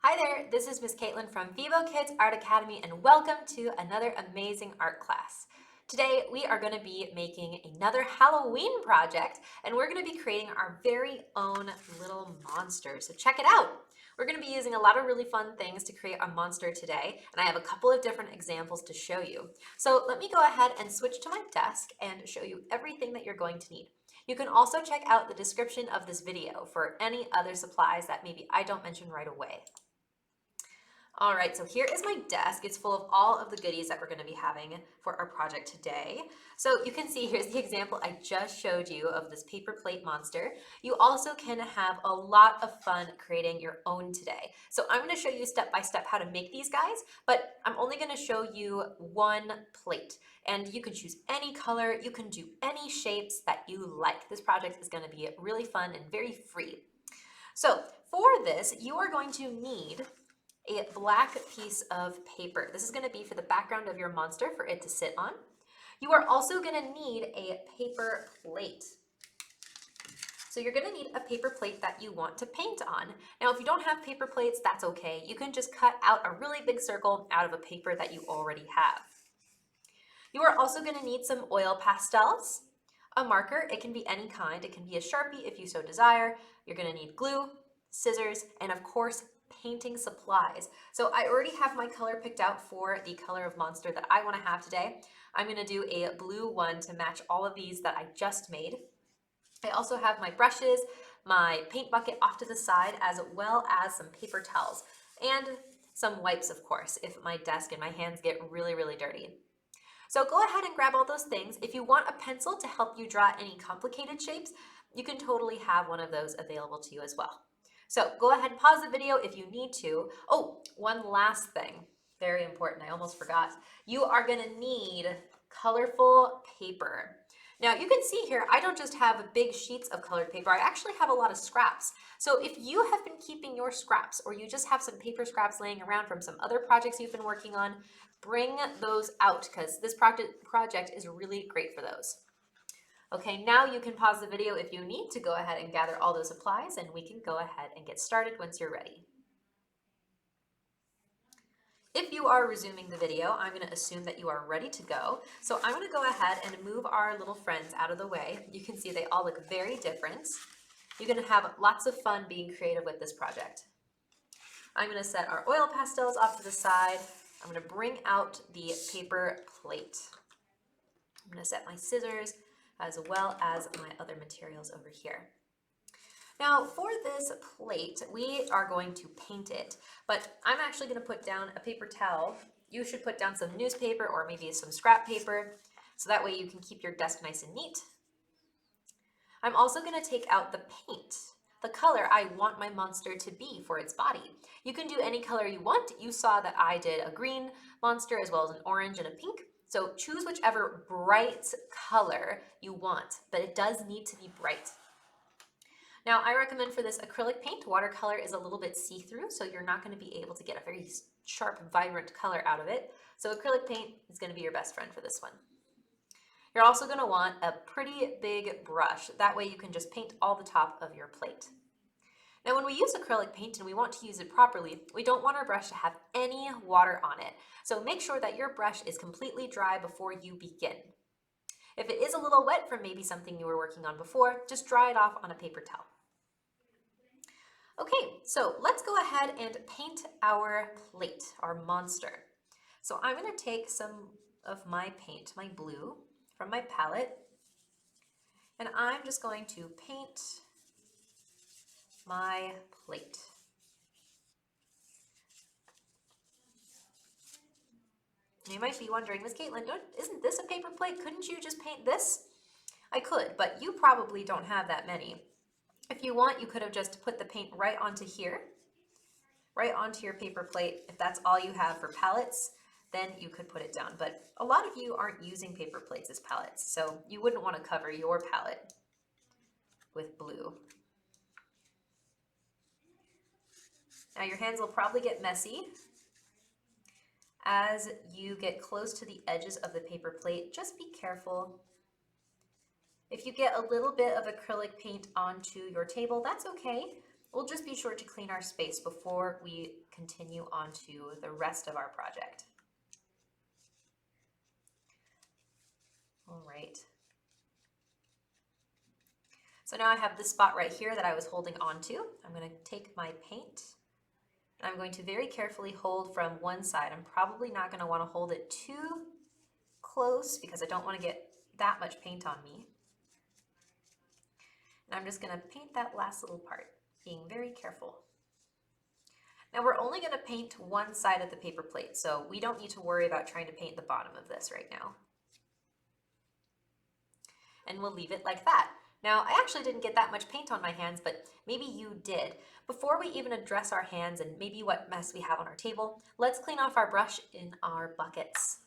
Hi there, this is Miss Caitlin from Vivo Kids Art Academy and welcome to another amazing art class. Today we are going to be making another Halloween project and we're going to be creating our very own little monster. So check it out. We're going to be using a lot of really fun things to create a monster today and I have a couple of different examples to show you. So let me go ahead and switch to my desk and show you everything that you're going to need. You can also check out the description of this video for any other supplies that maybe I don't mention right away. All right, so here is my desk. It's full of all of the goodies that we're going to be having for our project today. So you can see here's the example I just showed you of this paper plate monster. You also can have a lot of fun creating your own today. So I'm going to show you step by step how to make these guys, but I'm only going to show you one plate. And you can choose any color, you can do any shapes that you like. This project is going to be really fun and very free. So for this, you are going to need a black piece of paper. This is going to be for the background of your monster for it to sit on. You are also going to need a paper plate. So you're going to need a paper plate that you want to paint on. Now, if you don't have paper plates, that's okay. You can just cut out a really big circle out of a paper that you already have. You are also going to need some oil pastels, a marker. It can be any kind. It can be a Sharpie if you so desire. You're going to need glue, scissors, and of course, painting supplies. So I already have my color picked out for the color of monster that I want to have today. I'm going to do a blue one to match all of these that I just made. I also have my brushes, my paint bucket off to the side, as well as some paper towels and some wipes, of course, if my desk and my hands get really, really dirty. So go ahead and grab all those things. If you want a pencil to help you draw any complicated shapes, you can totally have one of those available to you as well. So go ahead and pause the video if you need to. Oh, one last thing, very important, I almost forgot. You are gonna need colorful paper. Now you can see here, I don't just have big sheets of colored paper, I actually have a lot of scraps. So if you have been keeping your scraps or you just have some paper scraps laying around from some other projects you've been working on, bring those out because this project is really great for those. Okay, now you can pause the video if you need to go ahead and gather all those supplies and we can go ahead and get started once you're ready. If you are resuming the video, I'm going to assume that you are ready to go. So I'm going to go ahead and move our little friends out of the way. You can see they all look very different. You're going to have lots of fun being creative with this project. I'm going to set our oil pastels off to the side. I'm going to bring out the paper plate. I'm going to set my scissors as well as my other materials over here. Now for this plate, we are going to paint it, but I'm actually going to put down a paper towel. You should put down some newspaper or maybe some scrap paper, so that way you can keep your desk nice and neat. I'm also going to take out the paint, the color I want my monster to be for its body. You can do any color you want. You saw that I did a green monster as well as an orange and a pink. So choose whichever bright color you want, but it does need to be bright. Now I recommend for this acrylic paint, watercolor is a little bit see-through, so you're not going to be able to get a very sharp, vibrant color out of it. So acrylic paint is going to be your best friend for this one. You're also going to want a pretty big brush. That way you can just paint all the top of your plate. Now when we use acrylic paint and we want to use it properly, we don't want our brush to have any water on it. So make sure that your brush is completely dry before you begin. If it is a little wet from maybe something you were working on before, just dry it off on a paper towel. Okay, so let's go ahead and paint our plate, our monster. So I'm going to take some of my paint, my blue, from my palette, and I'm just going to paint my plate. You might be wondering, Miss Caitlin, isn't this a paper plate? Couldn't you just paint this? I could, but you probably don't have that many. If you want, you could have just put the paint right onto here, right onto your paper plate. If that's all you have for palettes, then you could put it down. But a lot of you aren't using paper plates as palettes, so you wouldn't want to cover your palette with blue. Now your hands will probably get messy. As you get close to the edges of the paper plate, just be careful. If you get a little bit of acrylic paint onto your table, that's okay. We'll just be sure to clean our space before we continue on to the rest of our project. All right. So now I have this spot right here that I was holding on to. I'm going to take my paint and I'm going to very carefully hold from one side. I'm probably not going to want to hold it too close because I don't want to get that much paint on me. And I'm just going to paint that last little part, being very careful. Now we're only going to paint one side of the paper plate, so we don't need to worry about trying to paint the bottom of this right now. And we'll leave it like that. Now, I actually didn't get that much paint on my hands, but maybe you did. Before we even address our hands and maybe what mess we have on our table, let's clean off our brush in our buckets.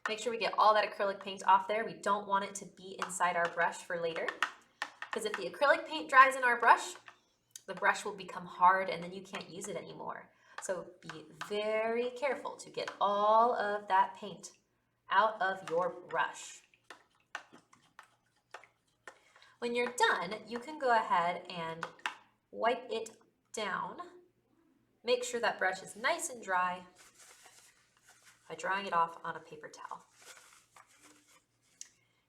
Make sure we get all that acrylic paint off there. We don't want it to be inside our brush for later, because if the acrylic paint dries in our brush, the brush will become hard and then you can't use it anymore. So be very careful to get all of that paint out of your brush. When you're done, you can go ahead and wipe it down. Make sure that brush is nice and dry by drying it off on a paper towel.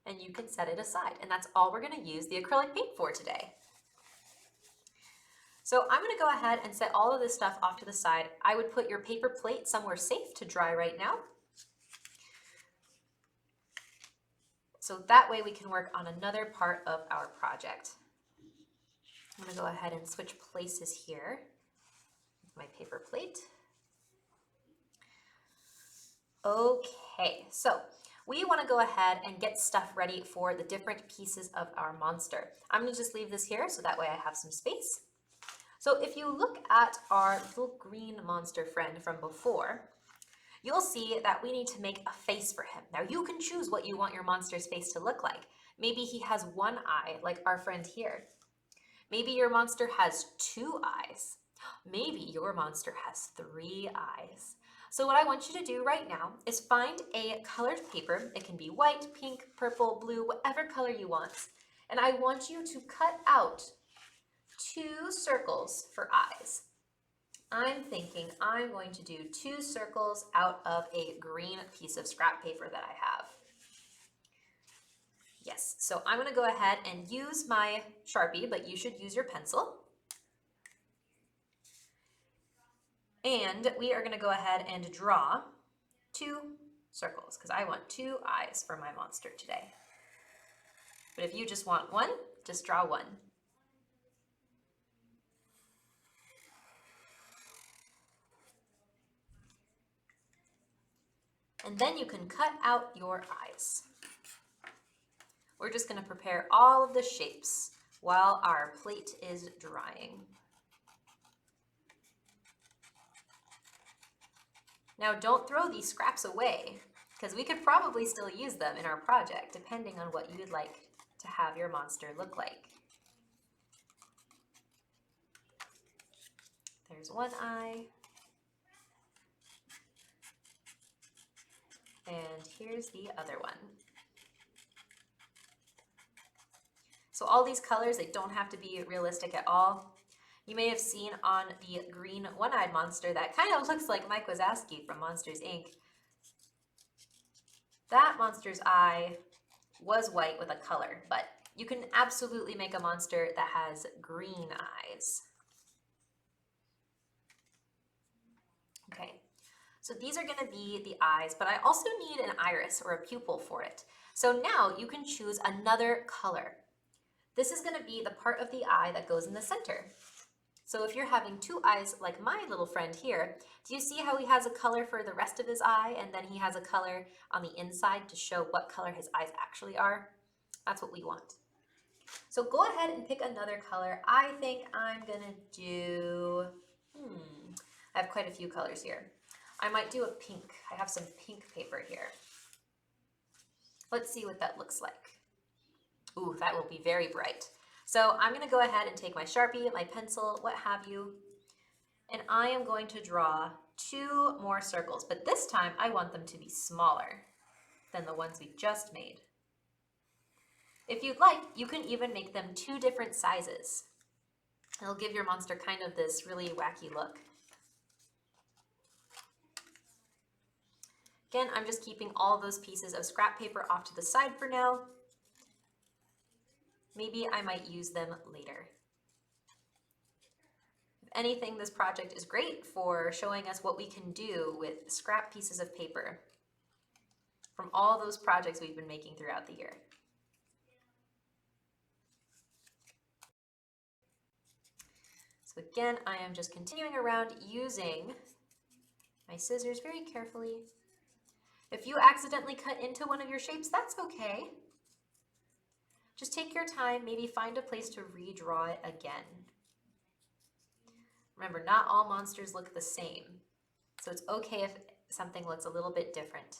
And you can set it aside. And that's all we're going to use the acrylic paint for today. So I'm going to go ahead and set all of this stuff off to the side. I would put your paper plate somewhere safe to dry right now. So that way we can work on another part of our project. I'm going to go ahead and switch places here with my paper plate. Okay, so we want to go ahead and get stuff ready for the different pieces of our monster. I'm going to just leave this here so that way I have some space. So if you look at our little green monster friend from before, you'll see that we need to make a face for him. Now you can choose what you want your monster's face to look like. Maybe he has one eye, like our friend here. Maybe your monster has 2 eyes. Maybe your monster has 3 eyes. So what I want you to do right now is find a colored paper. It can be white, pink, purple, blue, whatever color you want. And I want you to cut out 2 circles for eyes. I'm thinking I'm going to do 2 circles out of a green piece of scrap paper that I have. Yes, so I'm going to go ahead and use my Sharpie, but you should use your pencil. And we are going to go ahead and draw 2 circles because I want 2 eyes for my monster today. But if you just want 1, just draw 1. And then you can cut out your eyes. We're just going to prepare all of the shapes while our plate is drying. Now don't throw these scraps away because we could probably still use them in our project depending on what you would like to have your monster look like. There's one eye. And here's the other one. So all these colors, they don't have to be realistic at all. You may have seen on the green one-eyed monster that kind of looks like Mike Wazowski from Monsters, Inc. That monster's eye was white with a color, but you can absolutely make a monster that has green eyes. Okay. So these are going to be the eyes, but I also need an iris or a pupil for it. So now you can choose another color. This is going to be the part of the eye that goes in the center. So if you're having 2 eyes like my little friend here, do you see how he has a color for the rest of his eye and then he has a color on the inside to show what color his eyes actually are? That's what we want. So go ahead and pick another color. I think I'm going to do, I have quite a few colors here. I might do a pink. I have some pink paper here. Let's see what that looks like. Ooh, that will be very bright. So I'm going to go ahead and take my Sharpie, my pencil, what have you, and I am going to draw 2 more circles, but this time I want them to be smaller than the ones we just made. If you'd like, you can even make them 2 different sizes. It'll give your monster kind of this really wacky look. Again, I'm just keeping all those pieces of scrap paper off to the side for now. Maybe I might use them later. If anything, this project is great for showing us what we can do with scrap pieces of paper from all those projects we've been making throughout the year. So again, I am just continuing around using my scissors very carefully. If you accidentally cut into one of your shapes, that's okay. Just take your time, maybe find a place to redraw it again. Remember, not all monsters look the same, so it's okay if something looks a little bit different.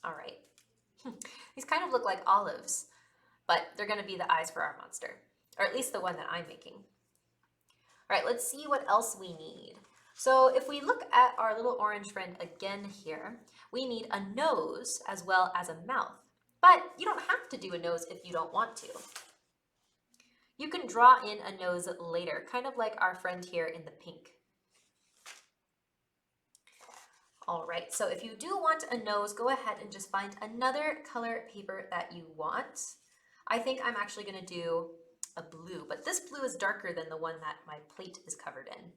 All right. These kind of look like olives, but they're going to be the eyes for our monster, or at least the one that I'm making. All right, let's see what else we need. So if we look at our little orange friend again here, we need a nose as well as a mouth. But you don't have to do a nose if you don't want to. You can draw in a nose later, kind of like our friend here in the pink. All right, so if you do want a nose, go ahead and just find another color paper that you want. I think I'm actually going to do a blue, but this blue is darker than the one that my plate is covered in.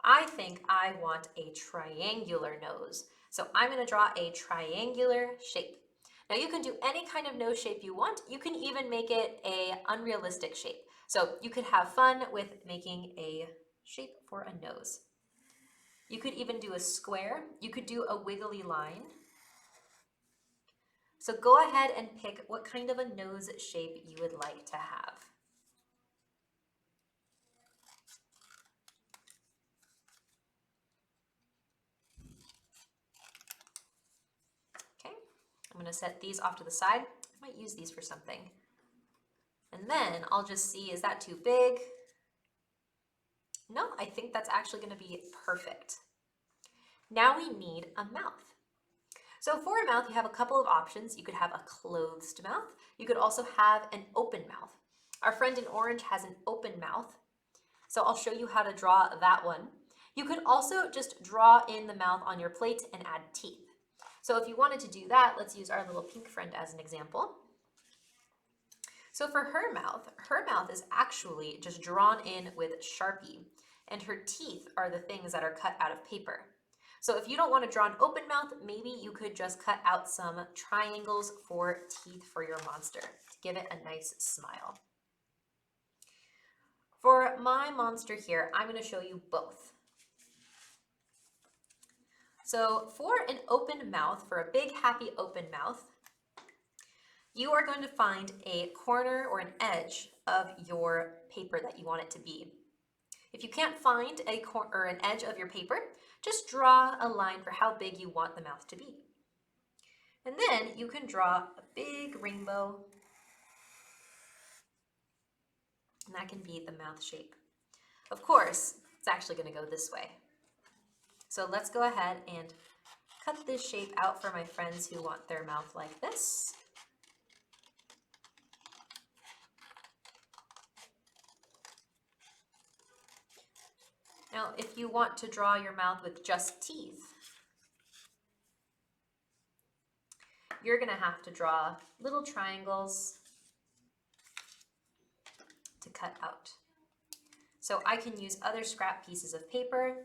I think I want a triangular nose. So I'm going to draw a triangular shape. Now you can do any kind of nose shape you want. You can even make it an unrealistic shape. So you could have fun with making a shape for a nose. You could even do a square. You could do a wiggly line. So go ahead and pick what kind of a nose shape you would like to have. I'm going to set these off to the side. I might use these for something. And then I'll just see, is that too big? No, I think that's actually going to be perfect. Now we need a mouth. So for a mouth, you have a couple of options. You could have a closed mouth. You could also have an open mouth. Our friend in orange has an open mouth. So I'll show you how to draw that one. You could also just draw in the mouth on your plate and add teeth. So if you wanted to do that, let's use our little pink friend as an example. So for her mouth is actually just drawn in with Sharpie, and her teeth are the things that are cut out of paper. So if you don't want to draw an open mouth, maybe you could just cut out some triangles for teeth for your monster to give it a nice smile. For my monster here, I'm going to show you both. So for an open mouth, for a big happy open mouth, you are going to find a corner or an edge of your paper that you want it to be. If you can't find a corner or an edge of your paper, just draw a line for how big you want the mouth to be. And then you can draw a big rainbow, and that can be the mouth shape. Of course, it's actually going to go this way. So let's go ahead and cut this shape out for my friends who want their mouth like this. Now, if you want to draw your mouth with just teeth, you're going to have to draw little triangles to cut out. So I can use other scrap pieces of paper.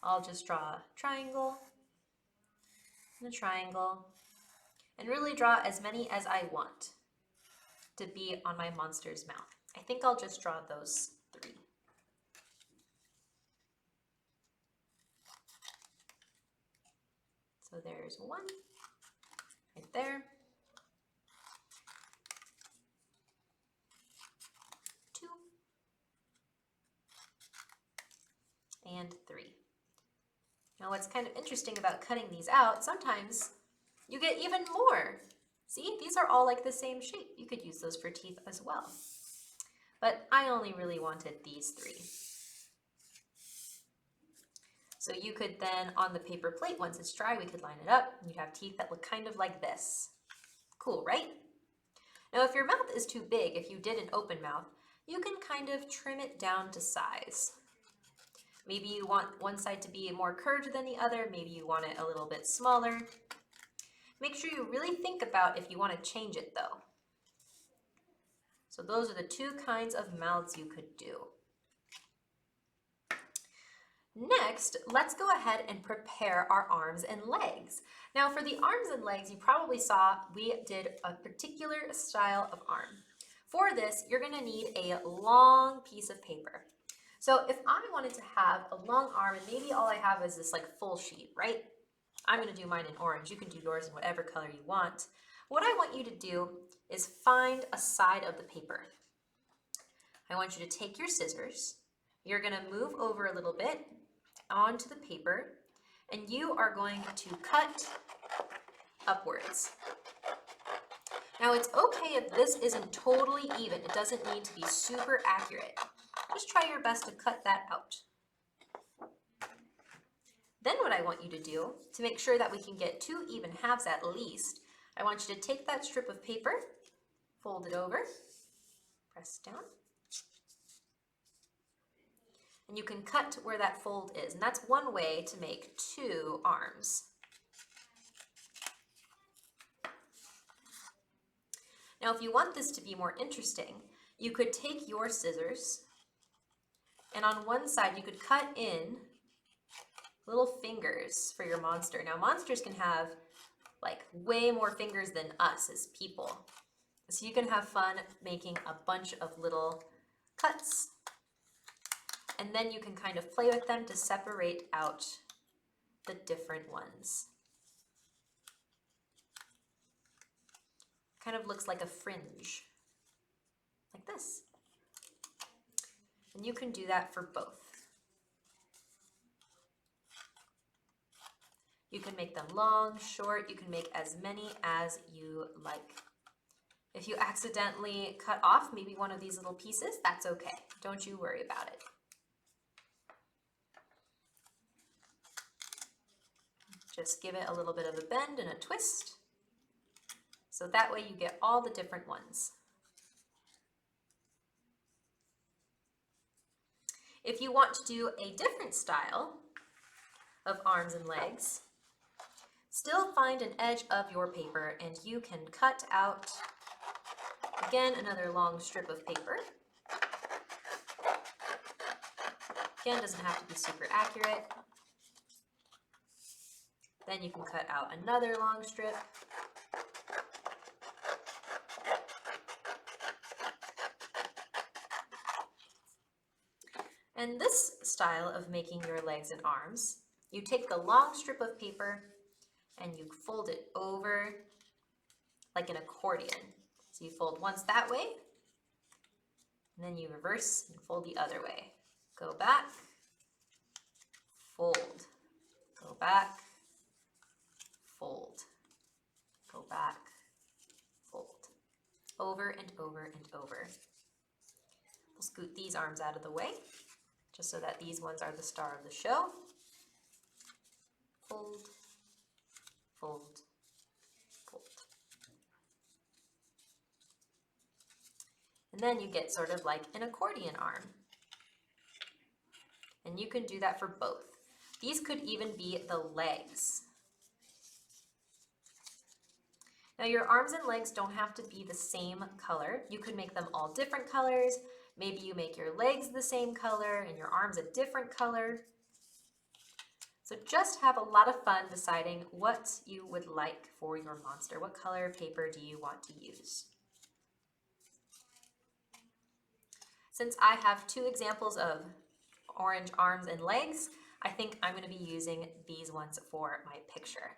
I'll just draw a triangle and a triangle, and really draw as many as I want to be on my monster's mouth. I think I'll just draw those 3. So there's 1 right there, 2, and 3. Now what's kind of interesting about cutting these out, sometimes you get even more. See, these are all like the same shape. You could use those for teeth as well. But I only really wanted these 3. So you could then, on the paper plate, once it's dry, we could line it up, and you'd have teeth that look kind of like this. Cool, right? Now, if your mouth is too big, if you did an open mouth, you can kind of trim it down to size. Maybe you want one side to be more curved than the other. Maybe you want it a little bit smaller. Make sure you really think about if you want to change it though. So those are the two kinds of mouths you could do. Next, let's go ahead and prepare our arms and legs. Now for the arms and legs, you probably saw we did a particular style of arm. For this, you're going to need a long piece of paper. So if I wanted to have a long arm and maybe all I have is this like full sheet, right? I'm going to do mine in orange. You can do yours in whatever color you want. What I want you to do is find a side of the paper. I want you to take your scissors. You're going to move over a little bit onto the paper, and you are going to cut upwards. Now it's okay if this isn't totally even. It doesn't need to be super accurate. Just try your best to cut that out. Then what I want you to do, to make sure that we can get 2 even halves at least, I want you to take that strip of paper, fold it over, press down, and you can cut where that fold is. And that's one way to make 2 arms. Now, if you want this to be more interesting, you could take your scissors, and on one side you could cut in little fingers for your monster. Now, monsters can have like way more fingers than us as people. So you can have fun making a bunch of little cuts. And then you can kind of play with them to separate out the different ones. Kind of looks like a fringe, like this. And you can do that for both. You can make them long, short, you can make as many as you like. If you accidentally cut off maybe one of these little pieces, that's okay. Don't you worry about it. Just give it a little bit of a bend and a twist. So that way you get all the different ones. If you want to do a different style of arms and legs, still find an edge of your paper and you can cut out, again, another long strip of paper. Again, doesn't have to be super accurate. Then you can cut out another long strip. And this style of making your legs and arms, you take the long strip of paper and you fold it over like an accordion. So you fold once that way, and then you reverse and fold the other way. Go back, fold, go back, fold, go back, fold, over and over and over. We'll scoot these arms out of the way, just so that these ones are the star of the show. Fold, fold, fold. And then you get sort of like an accordion arm. And you can do that for both. These could even be the legs. Now your arms and legs don't have to be the same color. You could make them all different colors. Maybe you make your legs the same color and your arms a different color. So just have a lot of fun deciding what you would like for your monster. What color paper do you want to use? Since I have 2 examples of orange arms and legs, I think I'm going to be using these ones for my picture.